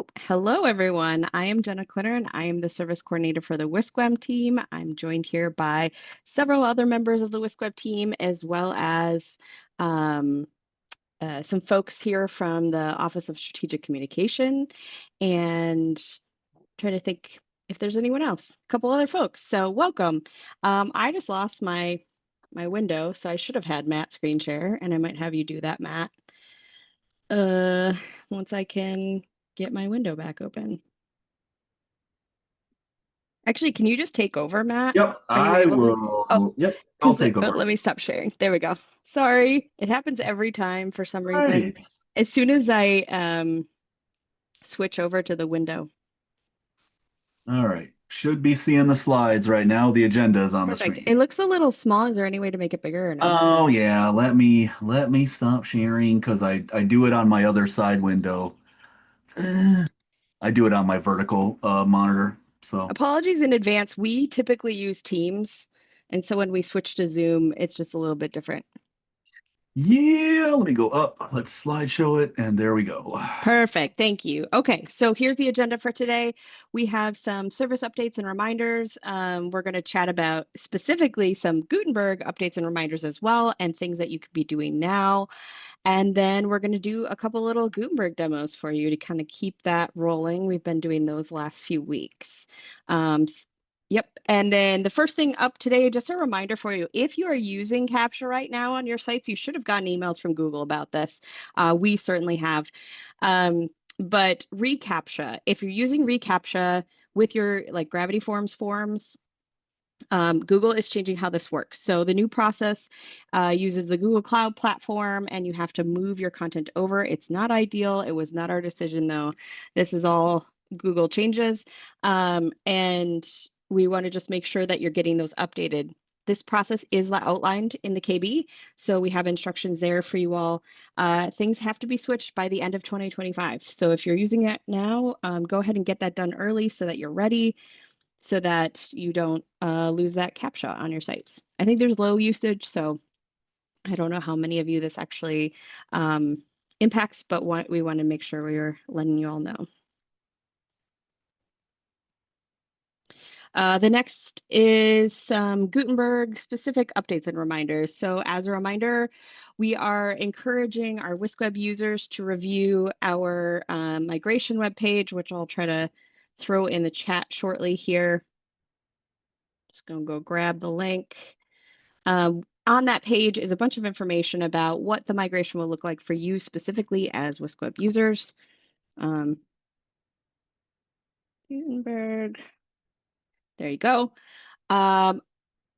Oh, hello everyone. I am Jenna Clinner and I am the service coordinator for the WiscWeb team. I'm joined here by several other members of the WiscWeb team, as well as um, some folks here from the Office of Strategic Communication, and try to think if there's anyone else. A couple other folks. So welcome. I just lost my window, so I should have had Matt screen share, and I might have you do that, Matt. Uh, Once I can get my window back open. Actually, can you just take over, Matt? Yep, Are you I able to? Oh, will. Yep, I'll because take over. let me stop sharing. There we go. Sorry, it happens every time for some reason. Right. As soon as I switch over to the window. All right. Should be seeing the slides right now. The agenda is on the Perfect. It screen. looks a little small. Is there any way to make it bigger or no? Oh yeah, let me stop sharing because I do it on my other side window. Eh, I do it on my vertical monitor. So Apologies in advance. We typically use Teams, and so when we switch to Zoom, it's just a little bit different. yeah, let me go up. Let's slideshow it, and there we go. Perfect. Thank you. Okay, so here's the agenda for today. We have some service updates and reminders. We're going to chat about specifically some Gutenberg updates and reminders as well, and things that you could be doing now. And then we're going to do a couple little Gutenberg demos for you to kind of keep that rolling. We've been doing those last few weeks. Um, Yep. And then the first thing up today, just a reminder for you, if you are using Capture right now on your sites, you should have gotten emails from Google about this. We certainly have. But reCAPTCHA, if you're using reCAPTCHA with your like Gravity forms, Google is changing how this works. So the new process uses the Google Cloud platform, and you have to move your content over. It's not ideal. It was not our decision, though. This is all Google changes. And we want to just make sure that you're getting those updated. This process is outlined in the KB, so we have instructions there for you all. Things have to be switched by the end of 2025. So if you're using it now, go ahead and get that done early so that you're ready, so that you don't lose that CAPTCHA on your sites. I think there's low usage, so I don't know how many of you this actually impacts, but we want to make sure we're letting you all know. The next is some Gutenberg specific updates and reminders. So as a reminder, we are encouraging our WiscWeb users to review our migration webpage, which I'll try to throw in the chat shortly here. Just gonna go grab the link. On that page is a bunch of information about what the migration will look like for you specifically as WiscWeb users. Gutenberg, there you go.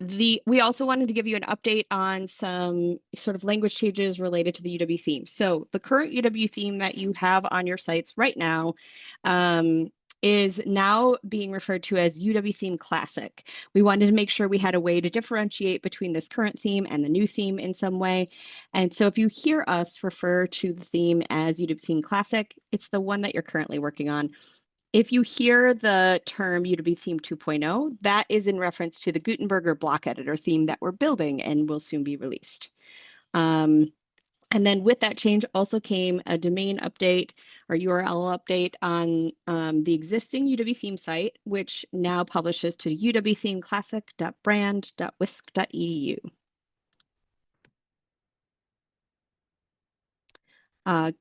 We also wanted to give you an update on some sort of language changes related to the UW theme. So the current UW theme that you have on your sites right now is now being referred to as UW Theme Classic. We wanted to make sure we had a way to differentiate between this current theme and the new theme in some way. And so if you hear us refer to the theme as UW Theme Classic, it's the one that you're currently working on. If you hear the term UW Theme 2.0, that is in reference to the Gutenberg block editor theme that we're building and will soon be released. And then with that change also came a domain update or URL update on the existing UW theme site, which now publishes to uwthemeclassic.brand.wisc.edu.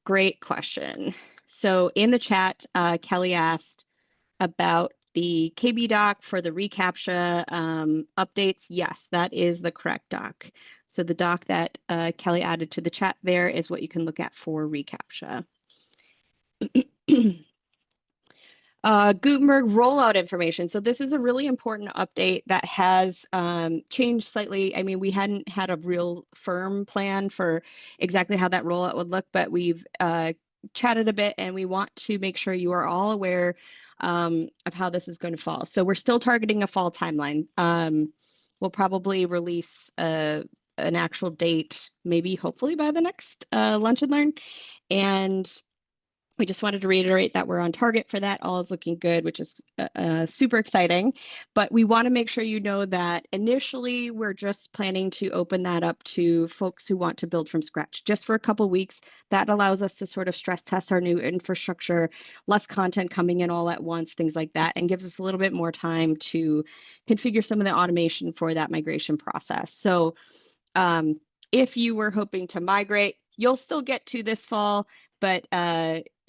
Great question. So in the chat, Kelly asked about the KB doc for the reCAPTCHA updates. Yes, that is the correct doc. So the doc that Kelly added to the chat there is what you can look at for reCAPTCHA. Gutenberg rollout information. So this is a really important update that has changed slightly. I mean, we hadn't had a real firm plan for exactly how that rollout would look, but we've chatted a bit, and we want to make sure you are all aware of how this is going to fall. So we're still targeting a fall timeline. We'll probably release an actual date, maybe hopefully by the next Lunch and Learn. And We just wanted to reiterate that we're on target for that. All is looking good, which is super exciting. But we want to make sure you know that initially we're just planning to open that up to folks who want to build from scratch just for a couple weeks. That allows us to sort of stress test our new infrastructure, less content coming in all at once, things like that, and gives us a little bit more time to configure some of the automation for that migration process. So um, if you were hoping to migrate, you'll still get to this fall, but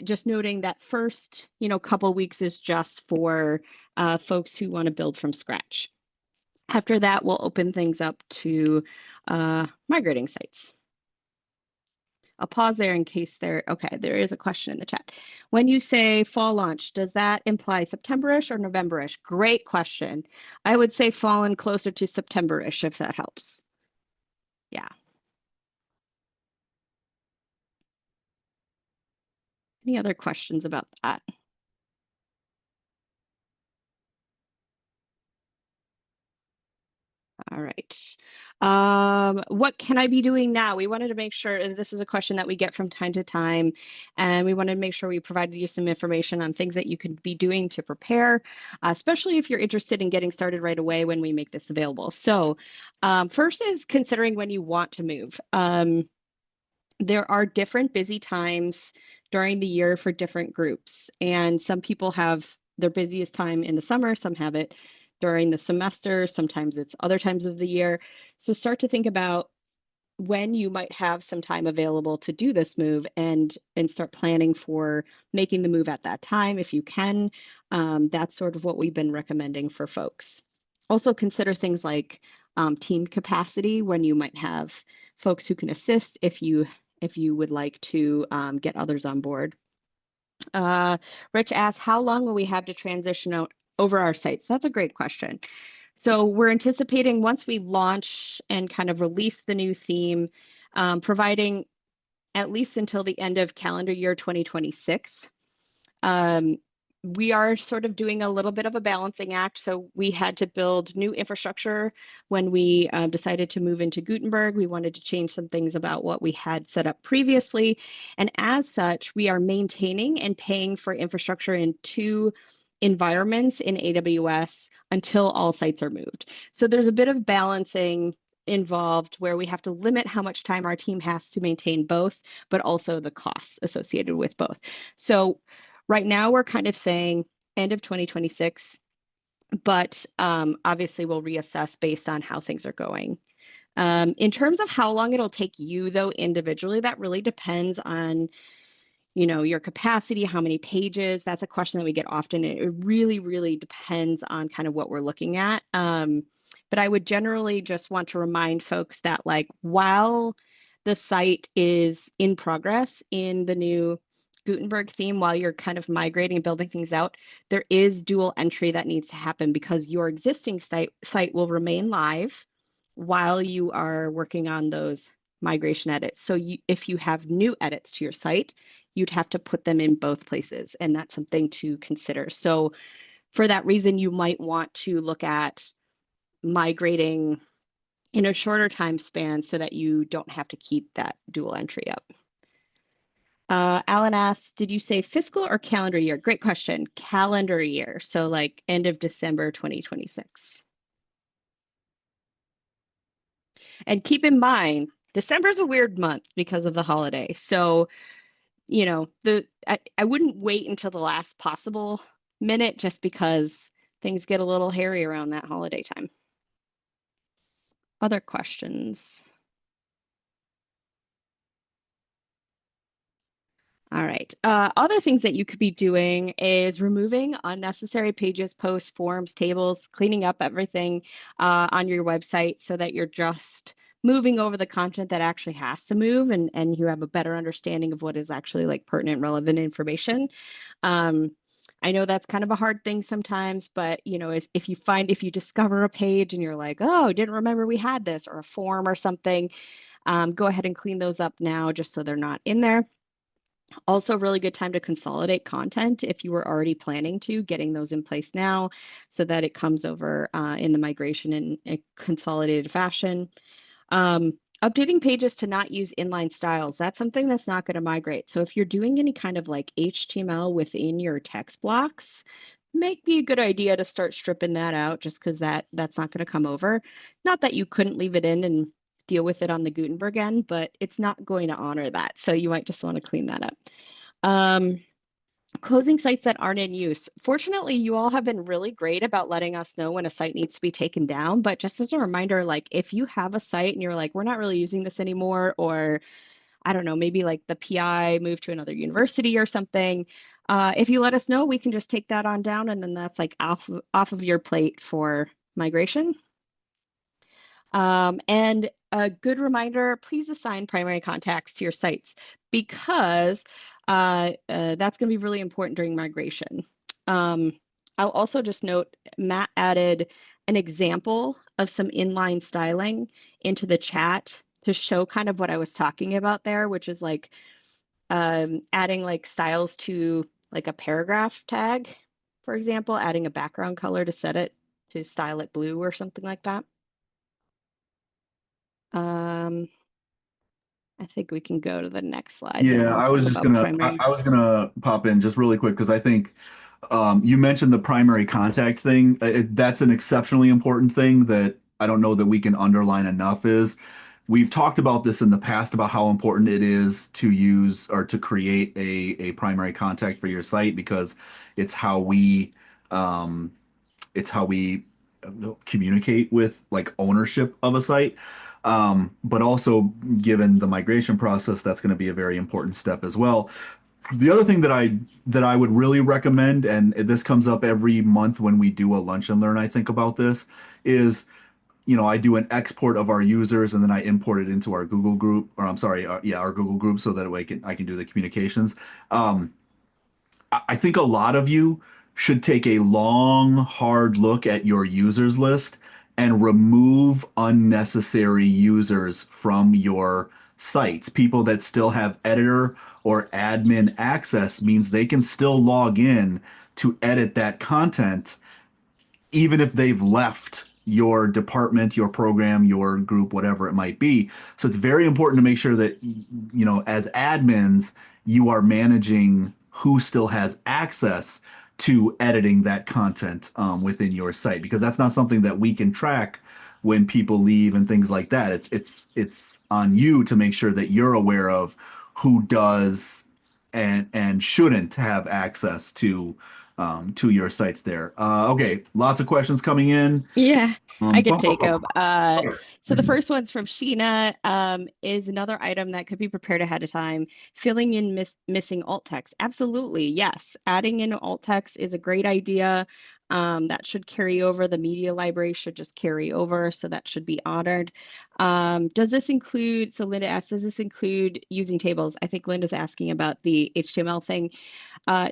just noting that first, couple weeks is just for folks who want to build from scratch. After that, we'll open things up to migrating sites. I'll pause there in case there is a question in the chat. When you say fall launch, does that imply September-ish or November-ish? Great question. I would say fall and closer to September-ish if that helps. Yeah. Any other questions about that? All right. What can I be doing now? We wanted to make sure, and this is a question that we get from time to time, and we wanted to make sure we provided you some information on things that you could be doing to prepare, especially if you're interested in getting started right away when we make this available. So first is considering when you want to move. There are different busy times during the year for different groups, and some people have their busiest time in the summer, some have it during the semester, sometimes it's other times of the year. So start to think about when you might have some time available to do this move and start planning for making the move at that time if you can. That's sort of what we've been recommending for folks. Also consider things like team capacity when you might have folks who can assist if you would like to get others on board. Rich asked, how long will we have to transition out over our sites? That's a great question. So we're anticipating once we launch and kind of release the new theme, providing at least until the end of calendar year 2026. We are sort of doing a little bit of a balancing act. So we had to build new infrastructure when we decided to move into Gutenberg. We wanted to change some things about what we had set up previously. And as such, we are maintaining and paying for infrastructure in two environments in AWS until all sites are moved. So there's a bit of balancing involved where we have to limit how much time our team has to maintain both, but also the costs associated with both. So right now we're kind of saying end of 2026, but obviously we'll reassess based on how things are going. In terms of how long it'll take you though individually, that really depends on your capacity, how many pages. That's a question that we get often. It really, really depends on kind of what we're looking at. But I would generally just want to remind folks that like while the site is in progress in the new Gutenberg theme, while you're kind of migrating and building things out, there is dual entry that needs to happen because your existing site will remain live while you are working on those migration edits. So if you have new edits to your site, you'd have to put them in both places, and that's something to consider. So for that reason, you might want to look at migrating in a shorter time span so that you don't have to keep that dual entry up. Alan asks, did you say fiscal or calendar year? Great question. Calendar year. So like end of December 2026. And keep in mind, December is a weird month because of the holiday. So, I wouldn't wait until the last possible minute just because things get a little hairy around that holiday time. Other questions? All right. Other things that you could be doing is removing unnecessary pages, posts, forms, tables, cleaning up everything on your website so that you're just moving over the content that actually has to move and you have a better understanding of what is actually like pertinent, relevant information. I know that's kind of a hard thing sometimes, but if you discover a page and you're like, oh, didn't remember we had this, or a form or something, go ahead and clean those up now just so they're not in there. Also, really good time to consolidate content if you were already planning to, getting those in place now so that it comes over in the migration in a consolidated fashion. Updating pages to not use inline styles, that's something that's not going to migrate. So if you're doing any kind of like HTML within your text blocks, might be a good idea to start stripping that out just because that's not going to come over. Not that you couldn't leave it in and deal with it on the Gutenberg end, but it's not going to honor that. So you might just want to clean that up. Um, Closing sites that aren't in use. Fortunately, you all have been really great about letting us know when a site needs to be taken down. But just as a reminder, like if you have a site and you're like, we're not really using this anymore, or I don't know, maybe like the PI moved to another university or something, if you let us know, we can just take that on down, and then that's like off of your plate for migration. And a good reminder, please assign primary contacts to your sites because that's going to be really important during migration. Um, I'll also just note Matt added an example of some inline styling into the chat to show kind of what I was talking about there, which is like adding like styles to like a paragraph tag, for example, adding a background color to set it to style it blue or something like that. Um, I think we can go to the next slide, then Yeah, we'll I was talk just about gonna primary. I was gonna pop in just really quick because I think you mentioned the primary contact thing. That's an exceptionally important thing that I don't know that we can underline enough is we've talked about this in the past about how important it is to use or to create a primary contact for your site because it's how we um, it's how we communicate with like ownership of a site. But also, given the migration process, that's going to be a very important step as well. The other thing that I would really recommend, and this comes up every month when we do a lunch and learn, I think about this, is I do an export of our users and then I import it into our Google group, or I'm sorry, yeah, our Google group, so that way I can do the communications. Um, I think a lot of you should take a long, hard look at your users list and remove unnecessary users from your sites. People that still have editor or admin access means they can still log in to edit that content even if they've left your department, your program, your group, whatever it might be. So it's very important to make sure that, as admins, you are managing who still has access to editing that content within your site, because that's not something that we can track when people leave and things like that. It's on you to make sure that you're aware of who does and shouldn't have access to your sites there. Okay, lots of questions coming in. Yeah, I could Bum, bum, take bum. them. Okay. So the first one's from Sheena, is another item that could be prepared ahead of time. Filling in missing alt text. Absolutely, yes. Adding in alt text is a great idea. That should carry over. The media library should just carry over, so that should be honored. Does this include, so Linda asks, does this include using tables? I think Linda's asking about the HTML thing.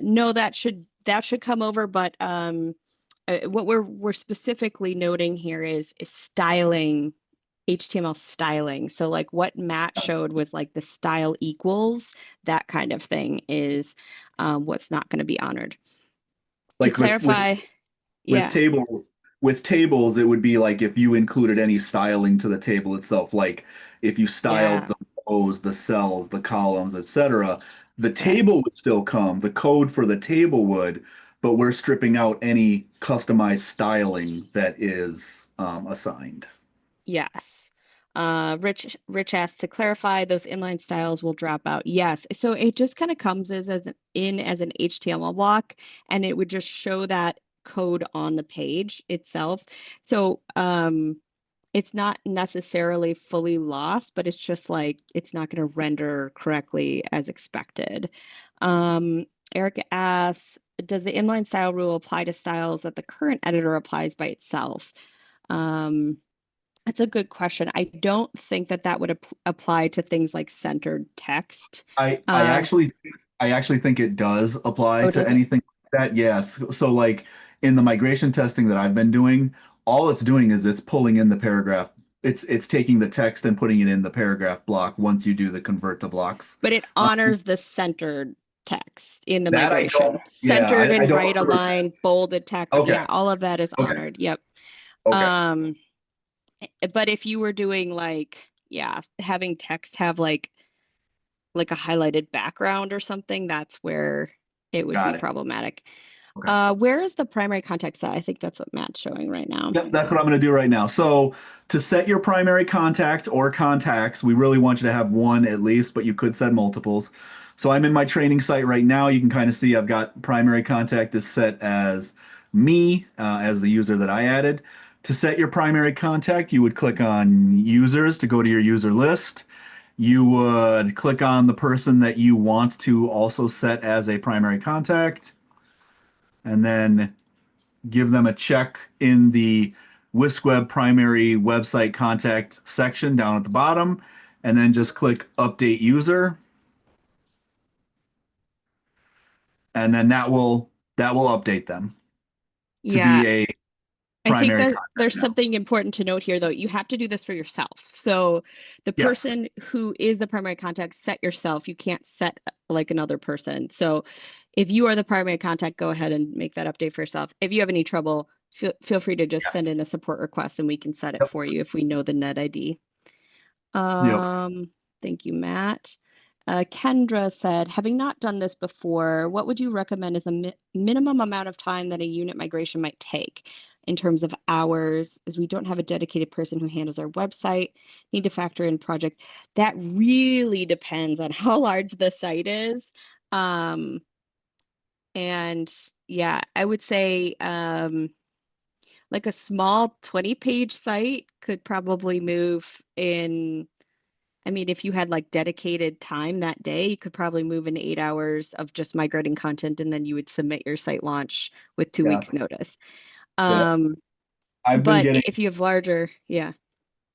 No, that should come over, but what we're specifically noting here is styling, HTML styling. So like what Matt showed was like the style equals, that kind of thing is what's not going to be honored. To Like clarify, with yeah, tables, it would be like if you included any styling to the table itself, like if you styled yeah, the rows, the cells, the columns, etc. The table correct. would still come, the code for the table would, but we're stripping out any customized styling that is assigned. Yes. Rich asked to clarify those inline styles will drop out. Yes. So it just kind of comes as an HTML block, and it would just show that code on the page itself. So it's not necessarily fully lost, but it's just like it's not going to render correctly as expected. Um, Eric asks, does the inline style rule apply to styles that the current editor applies by itself? Um, that's a good question. I don't think that would apply to things like centered text. I I Uh, actually I actually think it does apply oh, to does it? anything like that. Yes. So like in the migration testing that I've been doing, all it's doing is it's pulling in the paragraph. It's taking the text and putting it in the paragraph block once you do the convert to blocks. But it Um, honors the centered text in the that I don't, migration. yeah, Centered I and don't right 100%. aligned, bolded text. Okay. Yeah, all of that is Okay. honored. Yep. Okay. Um, but if you were doing like, yeah, having text have like a highlighted background or something, that's where it would be Got it. problematic. Okay. Where is the primary contact set? I think that's what Matt's showing right now. Yep, that's what I'm going to do right now. So to set your primary contact or contacts, we really want you to have one at least, but you could set multiples. So I'm in my training site right now. You can kind of see I've got primary contact is set as me, as the user that I added. To set your primary contact, you would click on users to go to your user list. You would click on the person that you want to also set as a primary contact, and then give them a check in the WiscWeb primary website contact section down at the bottom, and then just click update user, and then that will update them to Yeah, be a I think primary that contact there's now. something important to note here, though. You have to do this for yourself. So the Yes. person who is the primary contact, set yourself. You can't set like another person. So if you are the primary contact, go ahead and make that update for yourself. If you have any trouble, feel free to just Yeah. send in a support request and we can set it Yep. for you if we know the net ID. Yep. Um, Thank you, Matt. Kendra said, having not done this before, what would you recommend is a minimum amount of time that a unit migration might take in terms of hours, as we don't have a dedicated person who handles our website, need to factor in project. That really depends on how large the site is. Um, and yeah, I would say like a small 20-page site could probably move in. I mean, if you had like dedicated time that day, you could probably move in 8 hours of just migrating content, and then you would submit your site launch with two Yeah. weeks notice. Yeah. Um, I've been but getting if you have larger, yeah.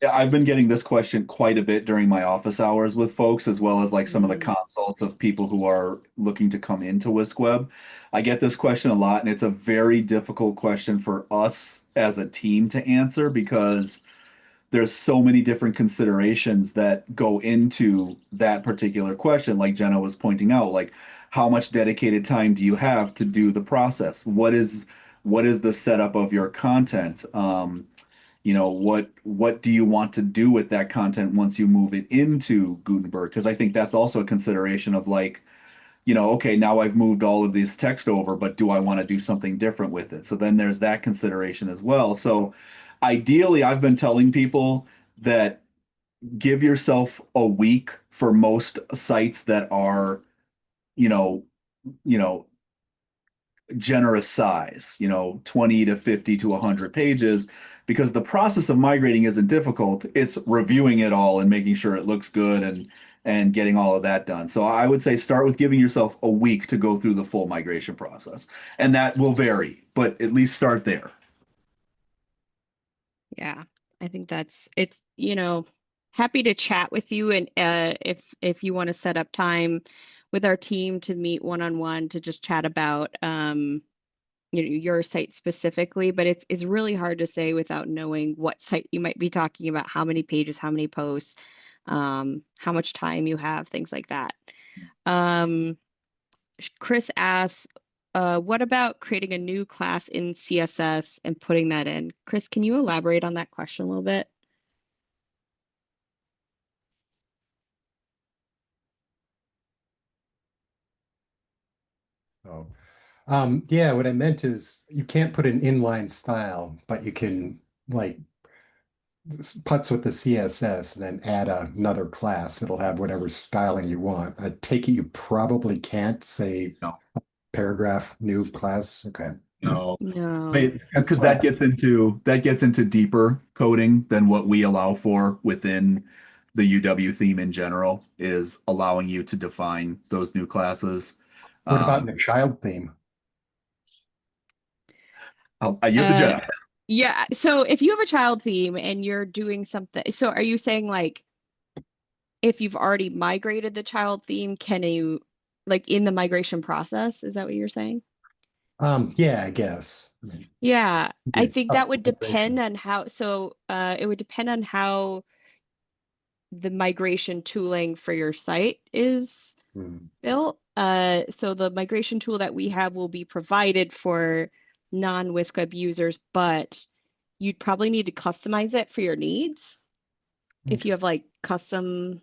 Yeah, I've been getting this question quite a bit during my office hours with folks, as well as like some of the Mm, consults of people who are looking to come into WiscWeb. I get this question a lot, and it's a very difficult question for us as a team to answer because there's so many different considerations that go into that particular question. Like Jenna was pointing out, like how much dedicated time do you have to do the process? What is the setup of your content? What do you want to do with that content once you move it into Gutenberg? Because I think that's also a consideration of like, okay, now I've moved all of this text over, but do I want to do something different with it? So then there's that consideration as well. So ideally, I've been telling people that give yourself a week for most sites that are, you know, you know, generous size, 20 to 50 to 100 pages, because the process of migrating isn't difficult. It's reviewing it all and making sure it looks good and getting all of that done. So I would say start with giving yourself a week to go through the full migration process. And that will vary, but at least start there. yeah, I think it's, happy to chat with you, and if you want to set up time with our team to meet one-on-one to just chat about your site specifically, but it's really hard to say without knowing what site you might be talking about, how many pages, how many posts, how much time you have, things like that. Um, Chris asks, what about creating a new class in CSS and putting that in? Chris, can you elaborate on that question a little bit? Oh, yeah, what I meant is you can't put an inline style, but you can like putz with the CSS and then add another class. It'll have whatever styling you want. I take it you probably can't say No, paragraph new class. Okay. no. No. That's Because fine. that gets into deeper coding than what we allow for within the UW theme in general, is allowing you to define those new classes. What about Um, the child theme? I yield to Uh, Jenna. yeah. So if you have a child theme and you're doing something, so are you saying like if you've already migrated the child theme, can you like in the migration process? Is that what you're saying? Yeah, I guess. Yeah, I Yeah, think tough that would depend integration. on how, it would depend on how the migration tooling for your site is Hmm. built. So the migration tool that we have will be provided for non-WiscWeb users, but you'd probably need to customize it for your needs. if you have like custom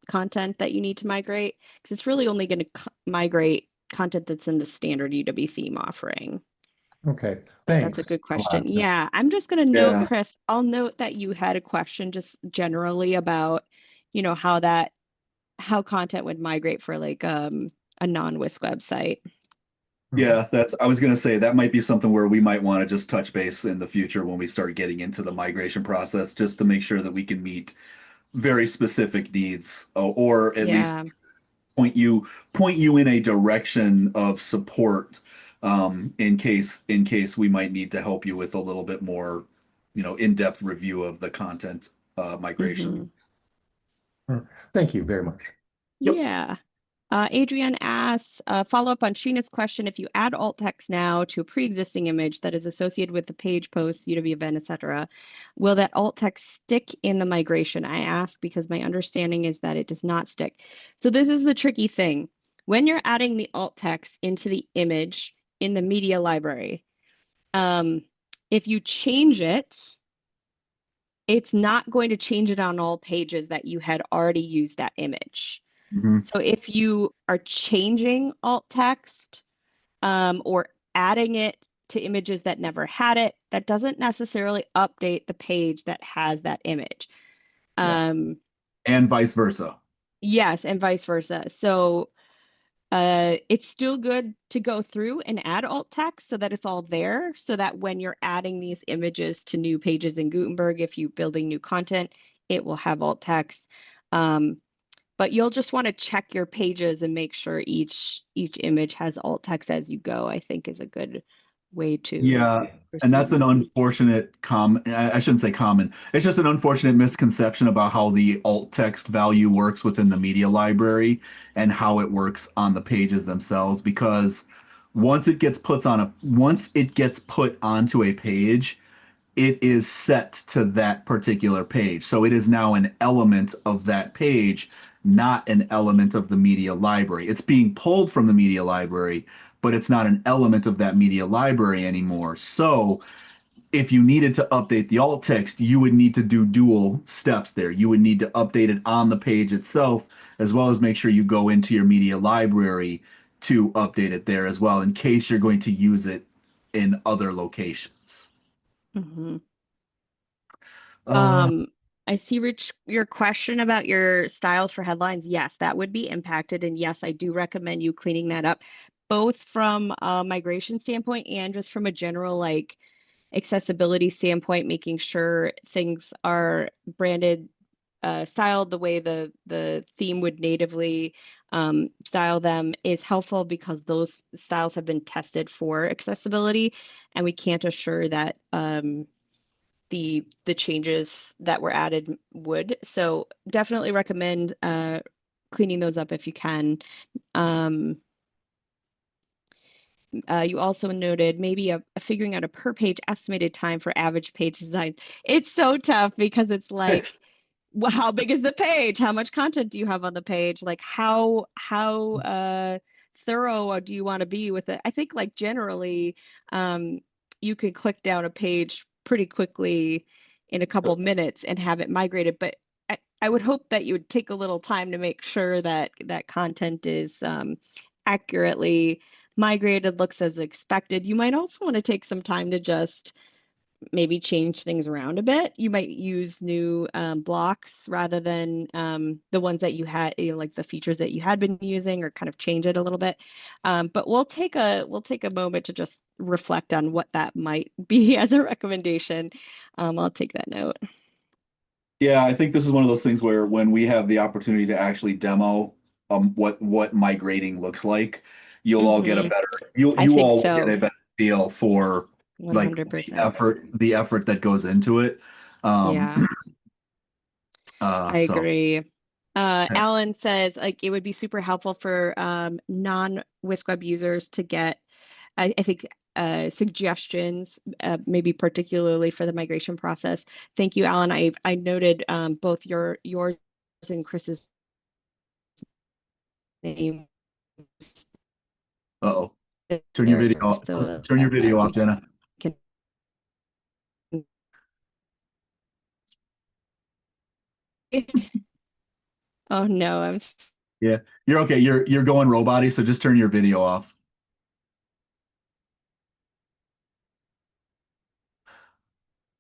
content that you need to migrate, because it's really only going to migrate content that's in the standard UW theme offering. Okay, That's a thanks good a lot. question. Yeah, I'm just going to note, Yeah. Chris, I'll note that you had a question just generally about, how content would migrate for like a non-WISC website. Okay. Yeah, I was gonna say that might be something where we might want to just touch base in the future when we start getting into the migration process, just to make sure that we can meet very specific needs, or at least Yeah. point you in a direction of support, in case we might need to help you with a little bit more, in-depth review of the content migration. Hmm. Thank you very much. Yep. Yeah. Adrienne asks, follow up on Sheena's question. If you add alt text now to a pre-existing image that is associated with the page, post, UW event, etc., will that alt text stick in the migration? I ask because my understanding is that it does not stick. So this is the tricky thing. When you're adding the alt text into the image in the media library, if you change it, it's not going to change it on all pages that you had already used that image. Mhm. So if you are changing alt text or adding it to images that never had it, that doesn't necessarily update the page that has that image. Yeah. Um, And vice versa. yes, and vice versa. So it's still good to go through and add alt text so that it's all there, so that when you're adding these images to new pages in Gutenberg, if you're building new content, it will have alt text. But you'll just want to check your pages and make sure each image has alt text as you go, I think is a good way to Yeah, and that's proceed. an unfortunate I shouldn't say common. It's just an unfortunate misconception about how the alt text value works within the media library and how it works on the pages themselves. Because once it gets put onto a page, it is set to that particular page. So it is now an element of that page, not an element of the media library. It's being pulled from the media library, but it's not an element of that media library anymore. So if you needed to update the alt text, you would need to do dual steps there. You would need to update it on the page itself, as well as make sure you go into your media library to update it there as well, in case you're going to use it in other locations. Mhm. Uh, Um, I see, Rich, your question about your styles for headlines. Yes, that would be impacted. And yes, I do recommend you cleaning that up, both from a migration standpoint and just from a general like accessibility standpoint, making sure things are branded, styled the way the theme would natively style them is helpful, because those styles have been tested for accessibility, and we can't assure that the changes that were added would. So definitely recommend cleaning those up if you can. Um, you also noted maybe figuring out a per page estimated time for average page design. It's so tough because it's like, it's well, how big is the page? How much content do you have on the page? Like how thorough do you want to be with it? I think like generally, you could click down a page pretty quickly in a couple minutes and have it migrated. But I would hope that you would take a little time to make sure that that content is accurately migrated, looks as expected. You might also want to take some time to just maybe change things around a bit. You might use new blocks rather than the ones that you had, like the features that you had been using, or kind of change it a little bit. But we'll take a moment to just reflect on what that might be as a recommendation. I'll take that note. Yeah, I think this is one of those things where when we have the opportunity to actually demo what migrating looks like, Hmm. I you think all will get so. a better feel for like the 100%. effort that goes into it. Um Yeah. I so agree. Alan says like it would be super helpful for non-WiscWeb users to get, I think, suggestions, maybe particularly for the migration process. Thank you, Alan. I noted both yours and Chris's names uh-oh. there, so Turn your that video off, we Jenna. can. Oh no, Yeah, you're okay. You're going roboty, so just turn your video off.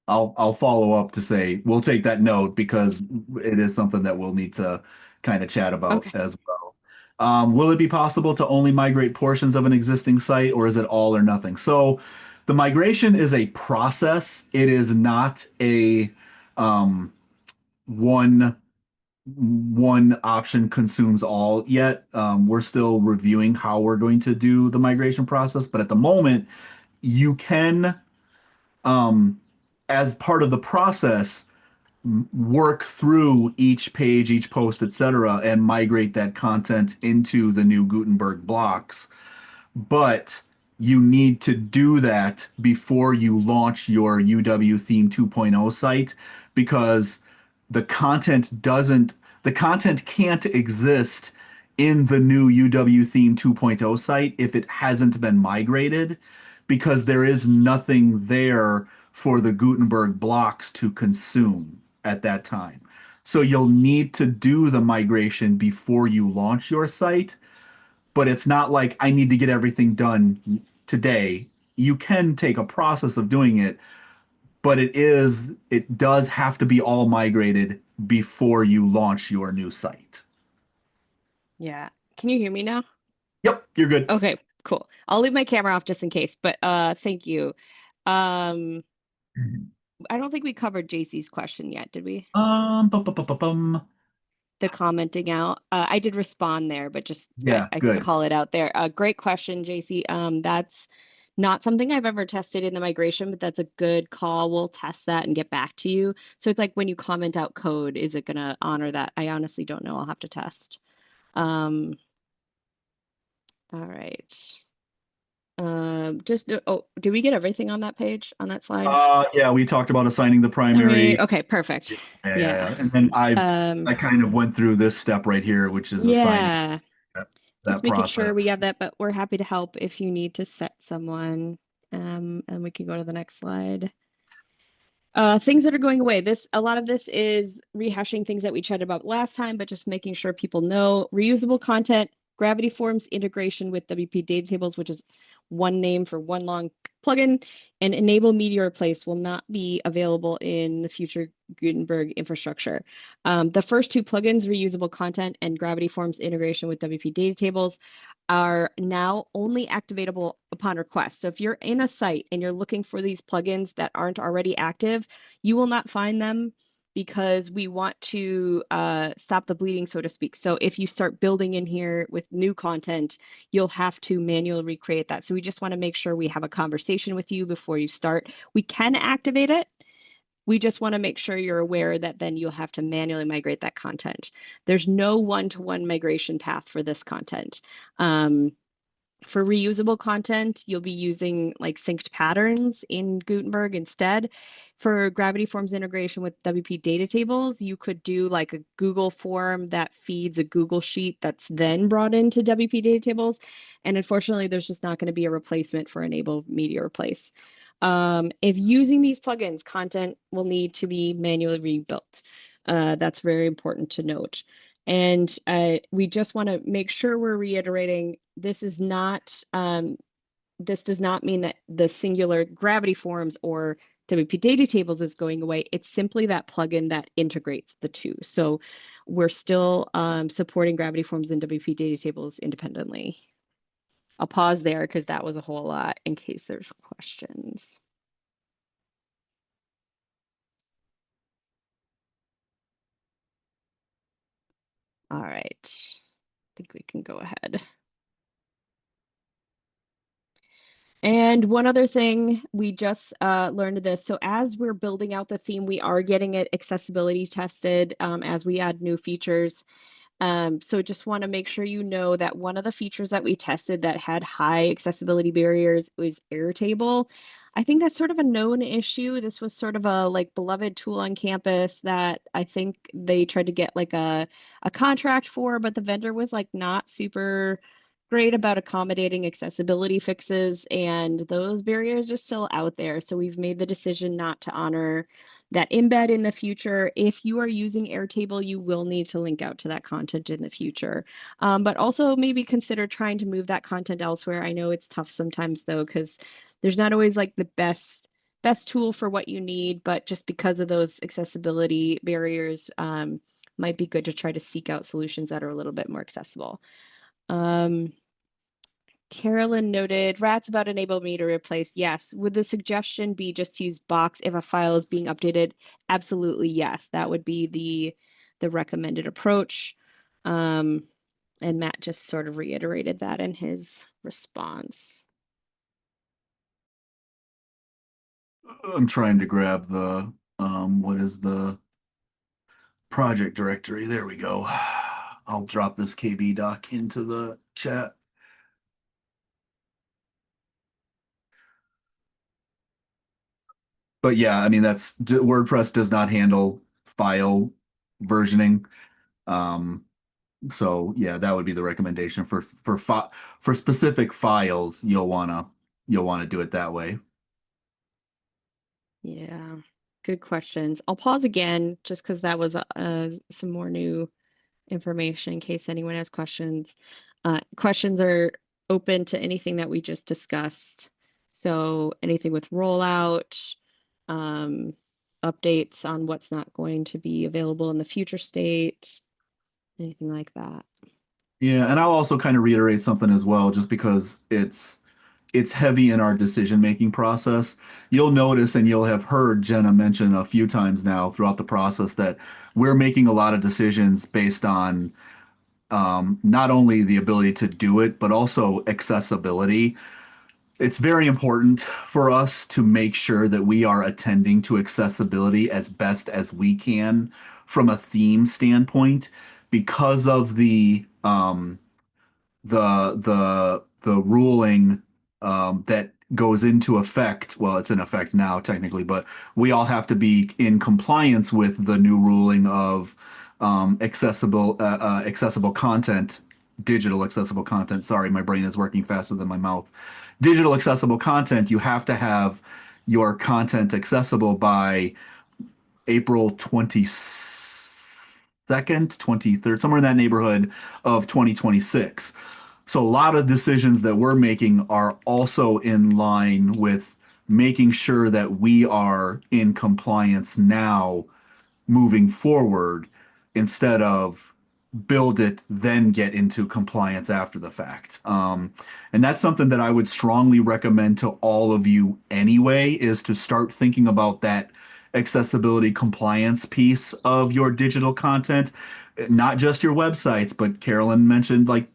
I'll follow up to say we'll take that note because it is something that we'll need to kind of chat about okay. as well. Will it be possible to only migrate portions of an existing site, or is it all or nothing? So the migration is a process. It is not a um, one one option consumes all yet. We're still reviewing how we're going to do the migration process, but at the moment, you can, um, as part of the process, work through each page, each post, etc., and migrate that content into the new Gutenberg blocks. But you need to do that before you launch your UW Theme 2.0 site because the content doesn't, the content can't exist in the new UW Theme 2.0 site if it hasn't been migrated because there is nothing there for the Gutenberg blocks to consume at that time. So you'll need to do the migration before you launch your site, but it's not like I need to get everything done today. You can take a process of doing it, but it does have to be all migrated before you launch your new site. Yeah. Can you hear me now? Yep, you're good. Okay, cool. I'll leave my camera off just in case, but thank you. Um, I don't think we covered JC's question yet, did we? Bum, bum, bum, bum, bum. The commenting out. I did respond there, but just Yeah, I can good. call it out there. Great question, JC. That's not something I've ever tested in the migration, but that's a good call. We'll test that and get back to you. So it's like when you comment out code, is it going to honor that? I honestly don't know. I'll have to test. All right. Oh, did we get everything on that page, on that slide? Yeah, we talked about assigning the primary. Okay, perfect. Yeah, yeah, Yeah. yeah. And then Um, I kind of went through this step right here, which is assigning yeah. that, Just that making sure we process. have that, but we're happy to help if you need to set someone. And we can go to the next slide. Things that are going away. A lot of this is rehashing things that we chatted about last time, but just making sure people know reusable content, Gravity Forms integration with WP data tables, which is one name for one long plugin, and enable media replace will not be available in the future Gutenberg infrastructure. The first two plugins, reusable content and Gravity Forms integration with WP data tables, are now only activatable upon request. So if you're in a site and you're looking for these plugins that aren't already active, you will not find them because we want to stop the bleeding, so to speak. So if you start building in here with new content, you'll have to manually recreate that. So we just want to make sure we have a conversation with you before you start. We can activate it. We just want to make sure you're aware that then you'll have to manually migrate that content. There's no one-to-one migration path for this content. For reusable content, you'll be using like synced patterns in Gutenberg instead. For Gravity Forms integration with WP data tables, you could do like a Google form that feeds a Google sheet that's then brought into WP data tables. And unfortunately, there's just not going to be a replacement for Enable Media Replace. If using these plugins, content will need to be manually rebuilt. That's very important to note. And we just want to make sure we're reiterating this is not, this does not mean that the singular Gravity Forms or WP data tables is going away. It's simply that plugin that integrates the two. So we're still supporting Gravity Forms and WP data tables independently. I'll pause there because that was a whole lot in case there's questions. All right, I think we can go ahead. And one other thing, we just learned this. So as we're building out the theme, we are getting it accessibility tested as we add new features. So just want to make sure you know that one of the features that we tested that had high accessibility barriers was Airtable. I think that's sort of a known issue. This was sort of a like beloved tool on campus that I think they tried to get like a contract for, but the vendor was like not super great about accommodating accessibility fixes, and those barriers are still out there. So we've made the decision not to honor that embed in the future. If you are using Airtable, you will need to link out to that content in the future. But also maybe consider trying to move that content elsewhere. I know it's tough sometimes though, because there's not always like the best tool for what you need, but just because of those accessibility barriers, might be good to try to seek out solutions that are a little bit more accessible. Carolyn noted, Rats about enable me to replace. Yes. Would the suggestion be just to use Box if a file is being updated? Absolutely, yes. That would be the recommended approach. And Matt just sort of reiterated that in his response. I'm trying to grab the what is the project directory? There we go. I'll drop this KB doc into the chat. But yeah, I mean WordPress does not handle file versioning. So yeah, that would be the recommendation for specific files. You'll wanna do it that way. Yeah, good questions. I'll pause again just because that was some more new information in case anyone has questions. Questions are open to anything that we just discussed. So anything with rollout, um, updates on what's not going to be available in the future state, anything like that. Yeah, and I'll also kind of reiterate something as well, just because it's heavy in our decision-making process. You'll notice and you'll have heard Jenna mention a few times now throughout the process that we're making a lot of decisions based on not only the ability to do it, but also accessibility. It's very important for us to make sure that we are attending to accessibility as best as we can from a theme standpoint because of the ruling that goes into effect. Well, it's in effect now technically, but we all have to be in compliance with the new ruling of accessible content, digital accessible content. Sorry, my brain is working faster than my mouth. Digital accessible content. You have to have your content accessible by April 22nd, 23rd, somewhere in that neighborhood of 2026. So a lot of decisions that we're making are also in line with making sure that we are in compliance now moving forward instead of build it, then get into compliance after the fact. And that's something that I would strongly recommend to all of you anyway, is to start thinking about that accessibility compliance piece of your digital content, not just your websites, but Carolyn mentioned like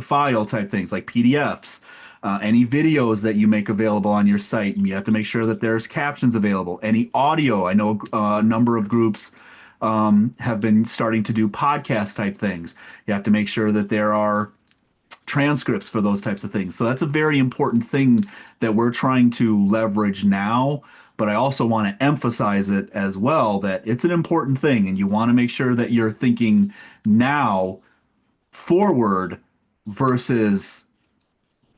file type things like PDFs. Any videos that you make available on your site, you have to make sure that there's captions available. Any audio, I know a number of groups have been starting to do podcast type things. You have to make sure that there are transcripts for those types of things. So that's a very important thing that we're trying to leverage now. But I also want to emphasize it as well that it's an important thing, and you want to make sure that you're thinking now forward versus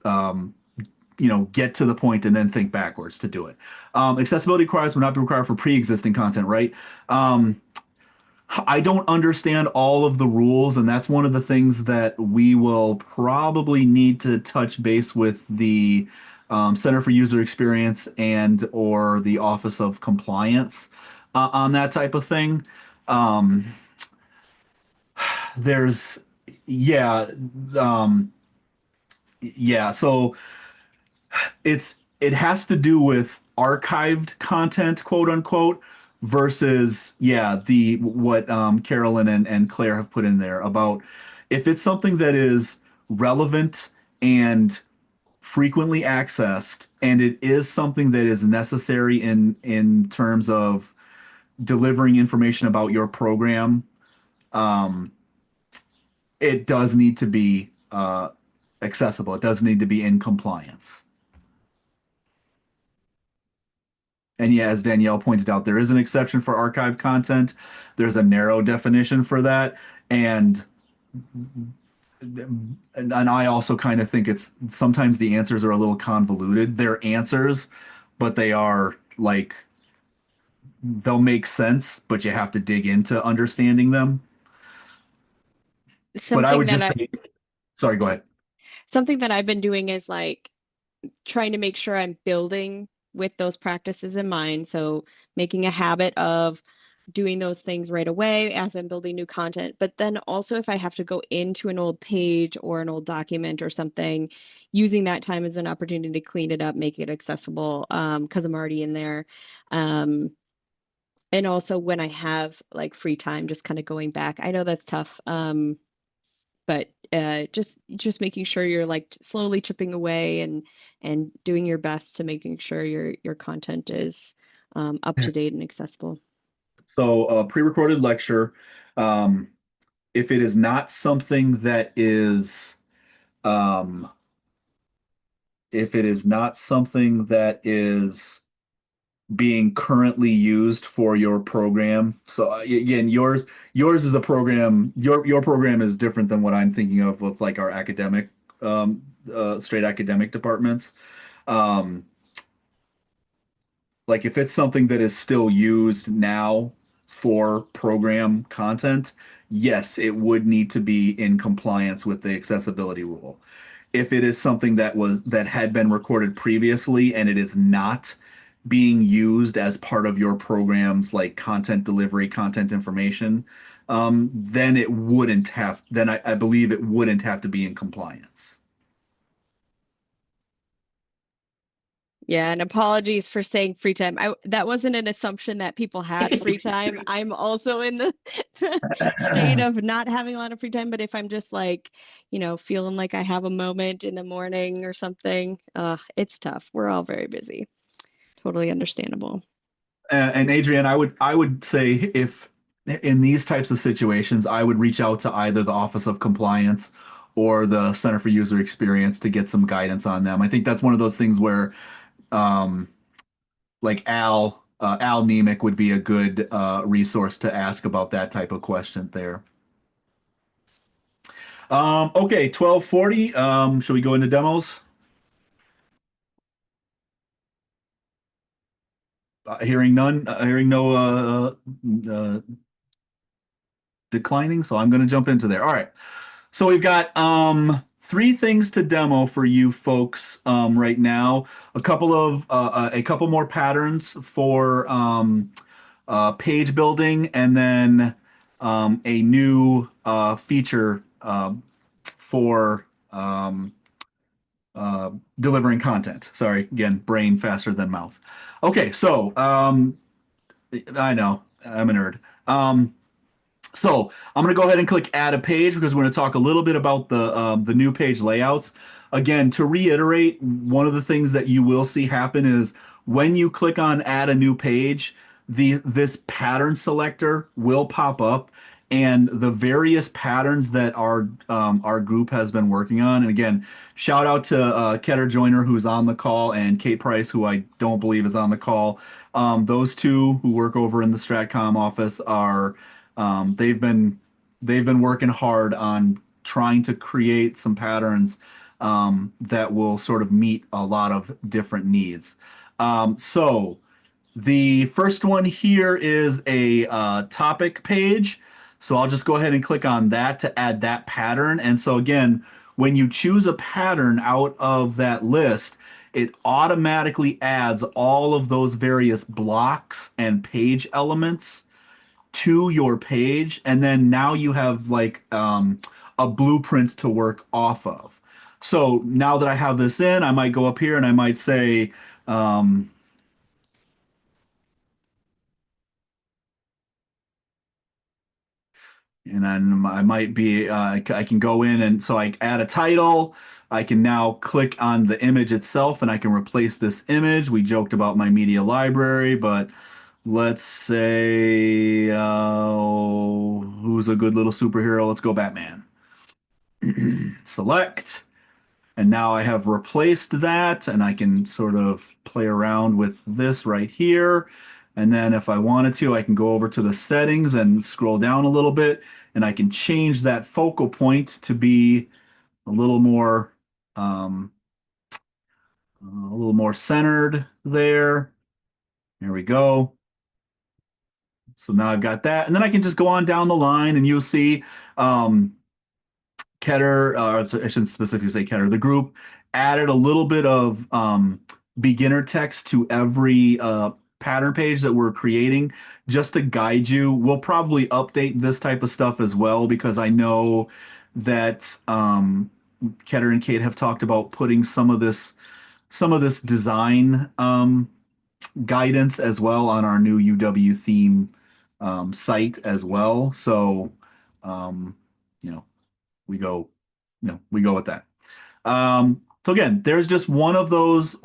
get to the point and then think backwards to do it. Accessibility requirements would not be required for pre-existing content, right? I don't understand all of the rules, and that's one of the things that we will probably need to touch base with the Center for User Experience and or the Office of Compliance on that type of thing. There's, yeah, um, yeah. So it has to do with archived content, quote unquote, versus the what Carolyn and Claire have put in there about if it's something that is relevant and frequently accessed, and it is something that is necessary in terms of delivering information about your program, um, it does need to be accessible. It does need to be in compliance. And yeah, as Danielle pointed out, there is an exception for archive content. There's a narrow definition for that. And and I also kind of think it's sometimes the answers are a little convoluted. They're answers, but they are like they'll make sense, but you have to dig into understanding them. But I Something would that just I say, sorry, go ahead. something that I've been doing is like trying to make sure I'm building with those practices in mind. So making a habit of doing those things right away as I'm building new content. But then also, if I have to go into an old page or an old document or something, using that time as an opportunity to clean it up, make it accessible, because I'm already in there. Um, and also when I have like free time, just kind of going back. I know that's tough. But just making sure you're like slowly chipping away and doing your best to making sure your content is up to date and accessible. So, pre-recorded lecture, um, if it is not something that is, um, if it is not something that is being currently used for your program. So again, yours is a program. Your program is different than what I'm thinking of with like our academic, straight academic departments. Um, like if it's something that is still used now for program content, yes, it would need to be in compliance with the accessibility rule. If it is something that had been recorded previously and it is not being used as part of your program's like content delivery, content information, then it wouldn't have, then I believe it wouldn't have to be in compliance. Yeah, and apologies for saying free time. That wasn't an assumption that people had free time. I'm also in the state of not having a lot of free time, but if I'm just like, feeling like I have a moment in the morning or something, it's tough. We're all very busy. Totally understandable. And Adrian, I would say if in these types of situations, I would reach out to either the Office of Compliance or the Center for User Experience to get some guidance on them. I think that's one of those things where um, like Al Nemec would be a good resource to ask about that type of question there. Okay, 12:40. Shall we go into demos? Hearing none, hearing no declining, so I'm going to jump into there. All right. So we've got three things to demo for you folks right now. A couple more patterns for page building, and then a new feature for delivering content. Sorry, again, brain faster than mouth. Okay, so I know I'm a nerd. So I'm going to go ahead and click add a page because we're going to talk a little bit about the new page layouts. Again, to reiterate, one of the things that you will see happen is when you click on add a new page, this pattern selector will pop up and the various patterns that our group has been working on. And again, shout out to Ketter Joyner, who's on the call, and Kate Price, who I don't believe is on the call. Those two who work over in the Stratcom office are they've been working hard on trying to create some patterns that will sort of meet a lot of different needs. So the first one here is a topic page. So I'll just go ahead and click on that to add that pattern. And so again, when you choose a pattern out of that list, it automatically adds all of those various blocks and page elements to your page, and then now you have like a blueprint to work off of. So now that I have this in, I might go up here and I might say, um, and then I might be, I can go in and so I add a title. I can now click on the image itself and I can replace this image. We joked about my media library, but let's say, who's a good little superhero? Let's go Batman. Select. And now I have replaced that and I can sort of play around with this right here. And then if I wanted to, I can go over to the settings and scroll down a little bit, and I can change that focal point to be a little more centered there. There we go. So now I've got that, and then I can just go on down the line, and you'll see Keter, I shouldn't specifically say Keter, the group added a little bit of beginner text to every pattern page that we're creating just to guide you. We'll probably update this type of stuff as well because I know that Keter and Kate have talked about putting some of this design guidance as well on our new UW theme site as well. So, you know, we go, we go with that. So again, there's just one of those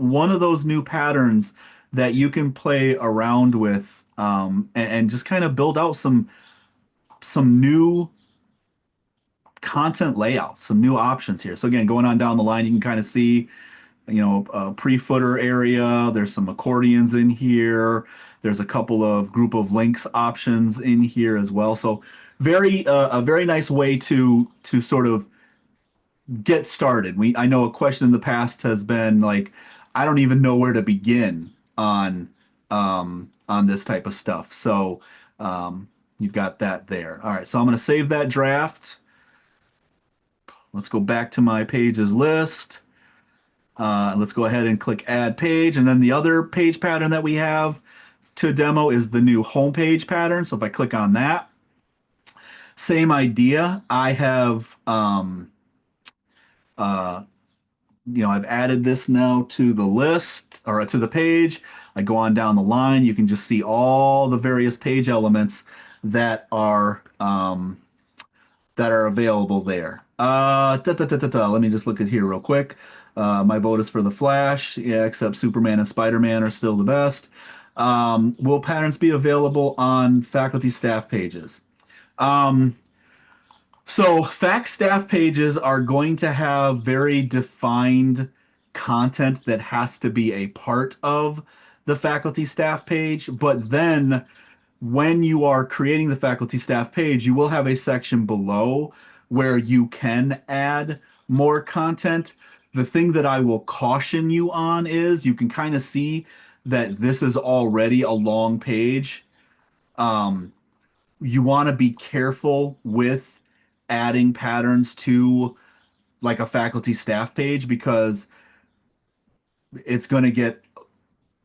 new patterns that you can play around with and just kind of build out some new content layouts, some new options here. So again, going on down the line, you can kind of see, pre-footer area. There's some accordions in here. There's a couple of group of links options in here as well. So a very nice way to sort of get started. I know a question in the past has been like, I don't even know where to begin on this type of stuff. So you've got that there. All right, so I'm going to save that draft. Let's go back to my pages list. Let's go ahead and click add page. And then the other page pattern that we have to demo is the new homepage pattern. So if I click on that, same idea. I have, I've added this now to the list or to the page. I go on down the line. You can just see all the various page elements that are available there. Let me just look at here real quick. My vote is for the Flash. Yeah, except Superman and Spider-Man are still the best. Will patterns be available on faculty staff pages? So fac staff pages are going to have very defined content that has to be a part of the faculty staff page, but then when you are creating the faculty staff page, you will have a section below where you can add more content. The thing that I will caution you on is you can kind of see that this is already a long page. You want to be careful with adding patterns to like a faculty staff page because it's going to get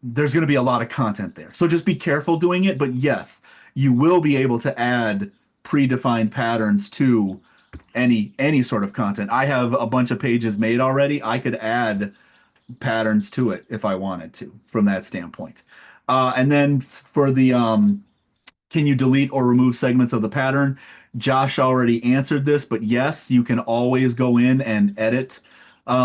there's going to be a lot of content there. So just be careful doing it. But yes, you will be able to add predefined patterns to any sort of content. I have a bunch of pages made already. I could add patterns to it if I wanted to from that standpoint. And then for the can you delete or remove segments of the pattern? Josh already answered this, but yes, you can always go in and edit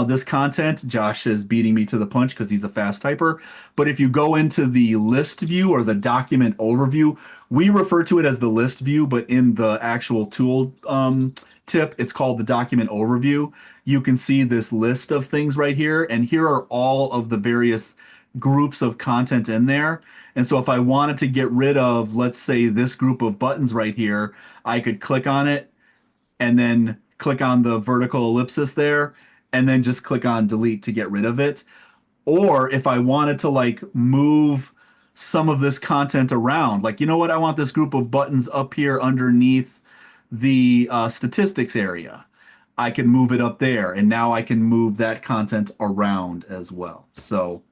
this content. Josh is beating me to the punch because he's a fast typer. But if you go into the list view or the document overview, we refer to it as the list view, but in the actual tool tip, it's called the document overview. You can see this list of things right here, and here are all of the various groups of content in there. And so if I wanted to get rid of, let's say, this group of buttons right here, I could click on it and then click on the vertical ellipsis there and then just click on delete to get rid of it. Or if I wanted to like move some of this content around, like, you know what, I want this group of buttons up here underneath the statistics area. I can move it up there, and now I can move that content around as well. So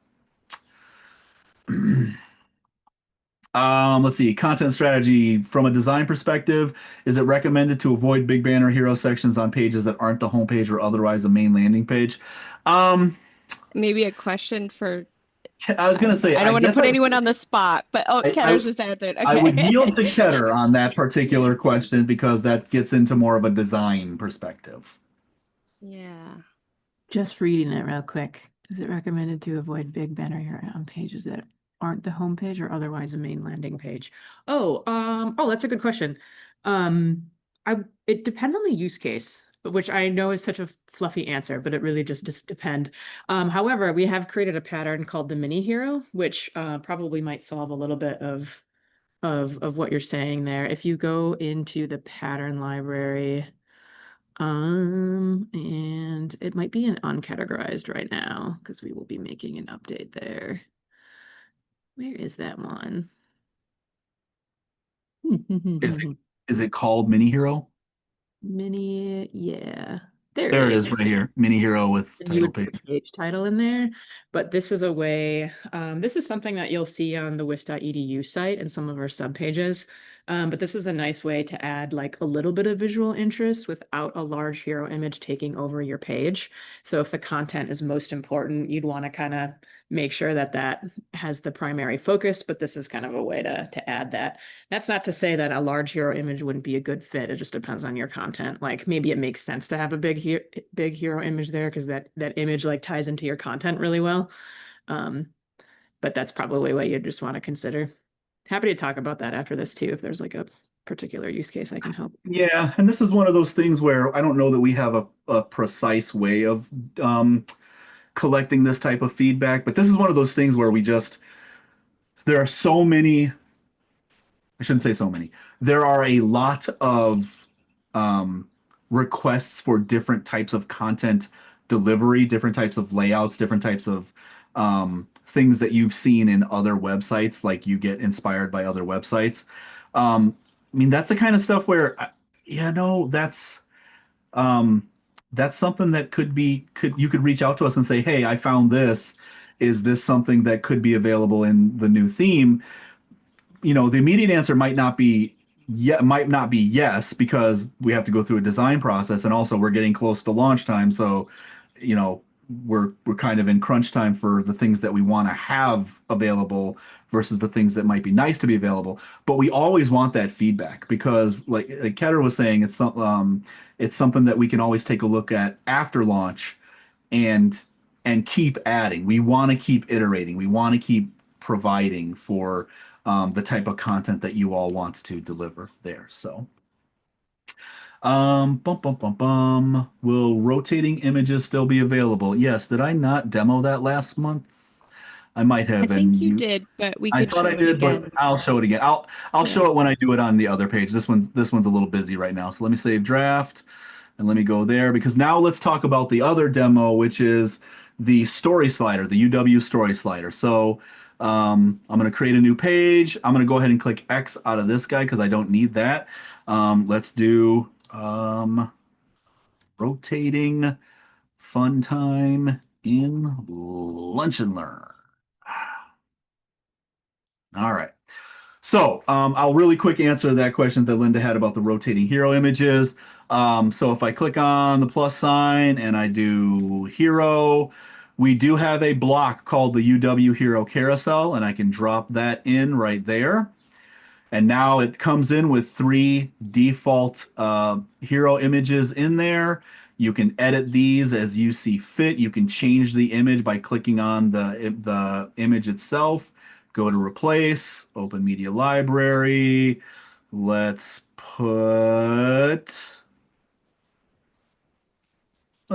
let's see, content strategy from a design perspective. Is it recommended to avoid big banner hero sections on pages that aren't the homepage or otherwise the main landing page? Maybe a question for, I was going to say, I don't want to guess put anyone on the spot, but Ketter's just answered. I would Okay. yield to Keter on that particular question because that gets into more of a design perspective. Yeah. Just reading it real quick. Is it recommended to avoid big banner here on pages that aren't the home page or otherwise a main landing page? Oh, that's a good question. It depends on the use case. which I know is such a fluffy answer, but it really just depend. However, we have created a pattern called the mini hero, which probably might solve a little bit of what you're saying there. If you go into the pattern library, and it might be an uncategorized right now because we will be making an update there. Where is that one? Is it called Mini Hero? Mini, yeah. There There it it is. is right here. Mini Hero with And you title would put page. the page title in there, but this is a way, this is something that you'll see on the wis.edu site and some of our subpages. But this is a nice way to add like a little bit of visual interest without a large hero image taking over your page. So if the content is most important, you'd want to kind of make sure that that has the primary focus, but this is kind of a way to add that. That's not to say that a large hero image wouldn't be a good fit. It just depends on your content. Like maybe it makes sense to have a big hero image there because that image like ties into your content really well. But that's probably what you just want to consider. Happy to talk about that after this too, if there's like a particular use case I can help. Yeah, and this is one of those things where I don't know that we have a precise way of collecting this type of feedback, but this is one of those things where there are so many, I shouldn't say so many, there are a lot of requests for different types of content delivery, different types of layouts, different types of things that you've seen in other websites, like you get inspired by other websites. I mean, that's the kind of stuff where, that's something that you could reach out to us and say, hey, I found this. Is this something that could be available in the new theme? The immediate answer might not be yes, because we have to go through a design process, and also we're getting close to launch time. So, you know, we're kind of in crunch time for the things that we want to have available versus the things that might be nice to be available. But we always want that feedback because, like Ketter was saying, it's something that we can always take a look at after launch and keep adding. We want to keep iterating. We want to keep providing for the type of content that you all want to deliver there. So, bum, bum, bum, bum. Will rotating images still be available? Yes. Did I not demo that last month? I might have. I think you did, but we I could thought show I it did, again. but I'll show it again. I'll Yeah. show it when I do it on the other page. This one's a little busy right now. So let me save draft and let me go there, because now let's talk about the other demo, which is the story slider, the UW story slider. So I'm going to create a new page. I'm going to go ahead and click X out of this guy because I don't need that. Let's do rotating fun time in Lunch and Learn. All right. So I'll really quick answer that question that Linda had about the rotating hero images. So if I click on the plus sign and I do hero, we do have a block called the UW Hero Carousel, and I can drop that in right there. And now it comes in with 3 default hero images in there. You can edit these as you see fit. You can change the image by clicking on the image itself. Go to replace, open media library. Let's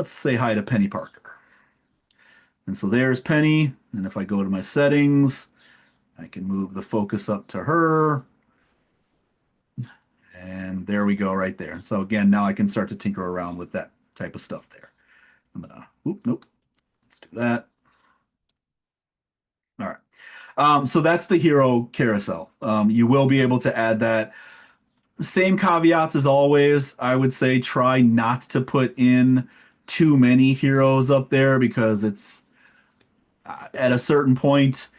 say hi to Penny Parker. And so there's Penny. And if I go to my settings, I can move the focus up to her. And there we go right there. So again, now I can start to tinker around with that type of stuff there. I'm gonna, nope. Let's do that. All right. So that's the hero carousel. You will be able to add that. Same caveats as always. I would say try not to put in too many heroes up there, because it's at a certain point,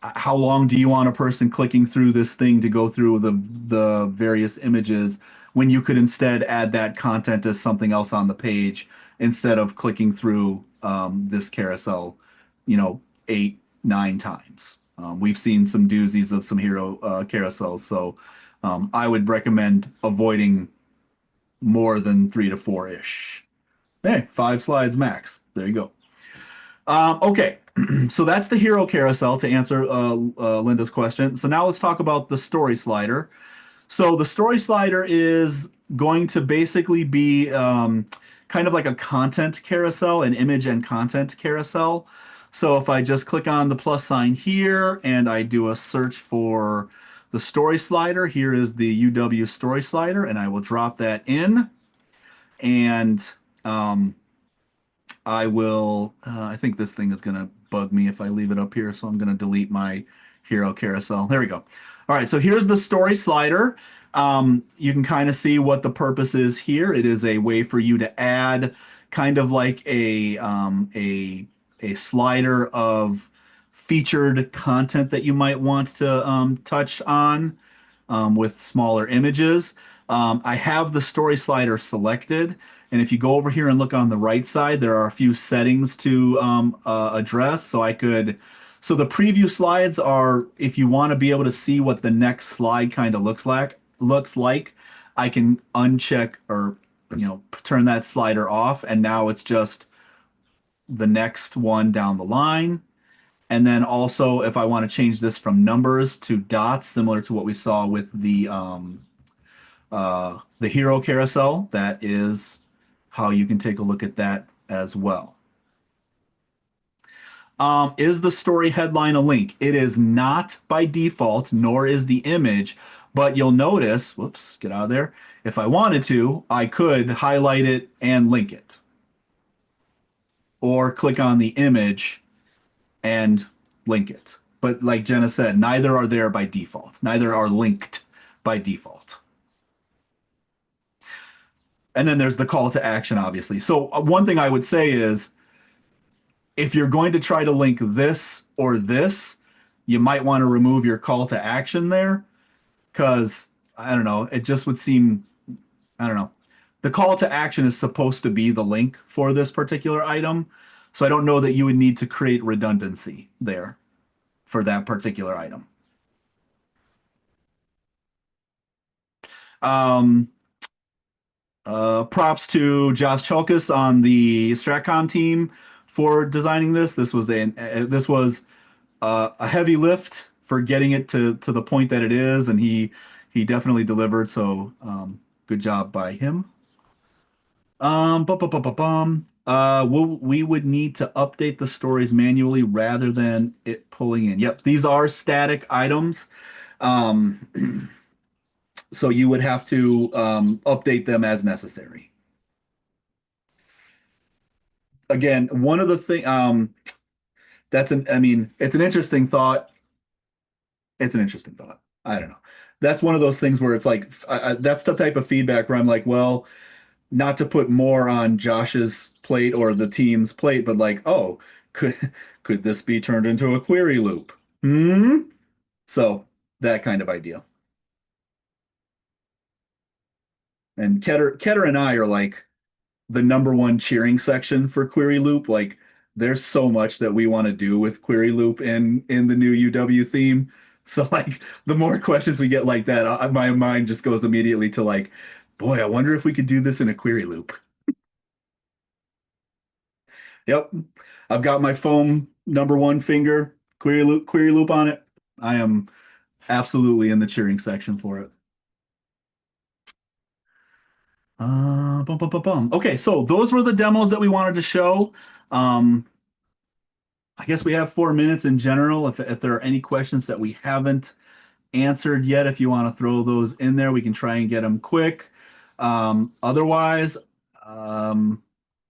how long do you want a person clicking through this thing to go through the various images when you could instead add that content as something else on the page instead of clicking through this carousel, 8, 9 times. We've seen some doozies of some hero carousels, so I would recommend avoiding more than 3 to 4-ish. Hey, 5 slides max. There you go. Okay, so that's the hero carousel to answer Linda's question. So now let's talk about the story slider. So the story slider is going to basically be kind of like a content carousel, an image and content carousel. So if I just click on the plus sign here and I do a search for the story slider, here is the UW story slider, and I will drop that in. And I will, I think this thing is going to bug me if I leave it up here. So I'm going to delete my hero carousel. There we go. All right. So here's the story slider. You can kind of see what the purpose is here. It is a way for you to add kind of like a slider of featured content that you might want to touch on with smaller images. I have the story slider selected. And if you go over here and look on the right side, there are a few settings to address. So so the preview slides are, if you want to be able to see what the next slide kind of looks like, I can uncheck or, turn that slider off. And now it's just the next one down the line. And then also, if I want to change this from numbers to dots, similar to what we saw with the hero carousel, that is how you can take a look at that as well. Is the story headline a link? It is not by default, nor is the image, but you'll notice, whoops, get out of there. If I wanted to, I could highlight it and link it. Or click on the image and link it. But like Jenna said, neither are there by default. Neither are linked by default. And then there's the call to action, obviously. So one thing I would say is, if you're going to try to link this or this, you might want to remove your call to action there, because I don't know, it just would seem, I don't know. The call to action is supposed to be the link for this particular item. So I don't know that you would need to create redundancy there for that particular item. Props to Josh Chalkus on the Stratcom team for designing this. This was a heavy lift for getting it to the point that it is, and he definitely delivered. So good job by him. We would need to update the stories manually rather than it pulling in. Yep, these are static items. So you would have to update them as necessary. Again, one of the things, it's an interesting thought. It's an interesting thought. I don't know. That's one of those things where it's like, that's the type of feedback where I'm like, well, not to put more on Josh's plate or the team's plate, but like, oh, could this be turned into a query loop? So that kind of idea. And Keter and I are like the #1 cheering section for Query Loop. Like, there's so much that we want to do with Query Loop in the new UW theme. So like, the more questions we get like that, my mind just goes immediately to like, boy, I wonder if we could do this in a Query Loop. Yep, I've got my foam #1 finger Query Loop on it. I am absolutely in the cheering section for it. Okay, so those were the demos that we wanted to show. I guess we have 4 minutes in general. If there are any questions that we haven't answered yet, if you want to throw those in there, we can try and get them quick. Otherwise, I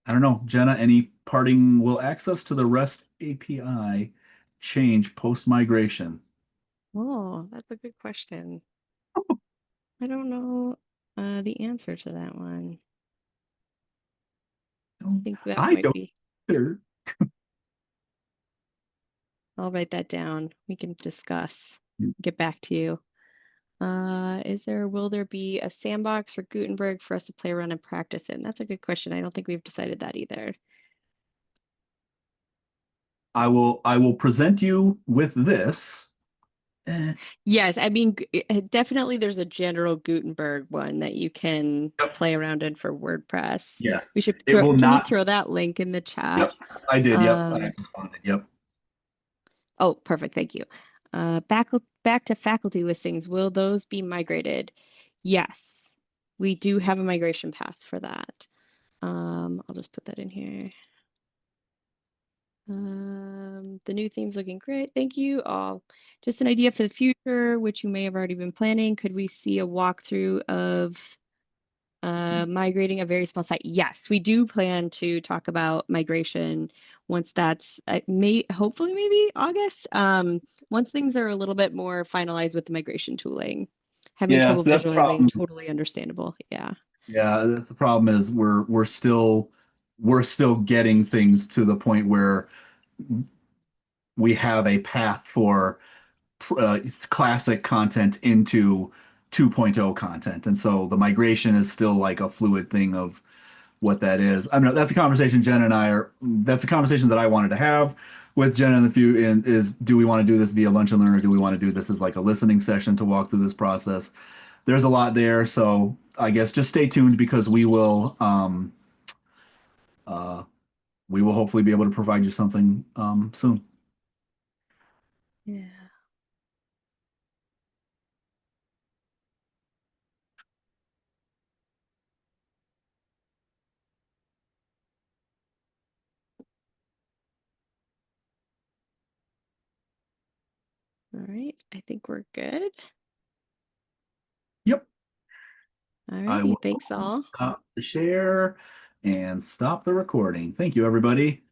don't know, Jenna, any parting? Will access to the REST API change post-migration? Oh, that's a good question. I don't know the answer to that one. I think that I might don't be. either. I'll write that down. We can discuss. Get back to you. Will there be a sandbox for Gutenberg for us to play around and practice in? That's a good question. I don't think we've decided that either. I will present you with this. Yes, I mean, definitely there's a general Gutenberg one that you can play around in for WordPress. Yes. We should It will can not. you throw that link in the chat? Yep, I did. Yep, I responded. Yep. Oh, perfect. Thank you. Back to faculty listings. Will those be migrated? Yes. we do have a migration path for that. I'll just put that in here. The new theme's looking great. Thank you all. Just an idea for the future, which you may have already been planning. Could we see a walkthrough of migrating a very small site? Yes, we do plan to talk about migration once that's hopefully maybe August. Once things are a little bit more finalized with the migration tooling. Having Yeah, trouble so that's the visualizing, problem. totally understandable. Yeah. Yeah, that's the problem is we're still getting things to the point where we have a path for classic content into 2.0 content. And so the migration is still like a fluid thing of what that is. I mean, that's a conversation that's a conversation that I wanted to have with Jenna in the few and is, do we want to do this via lunch and learn, or do we want to do this as like a listening session to walk through this process? There's a lot there. So I guess just stay tuned because we will hopefully be able to provide you something soon. Yeah. All right. I think we're good. Yep. All I righty. will Thanks all. stop the share and stop the recording. Thank you, everybody.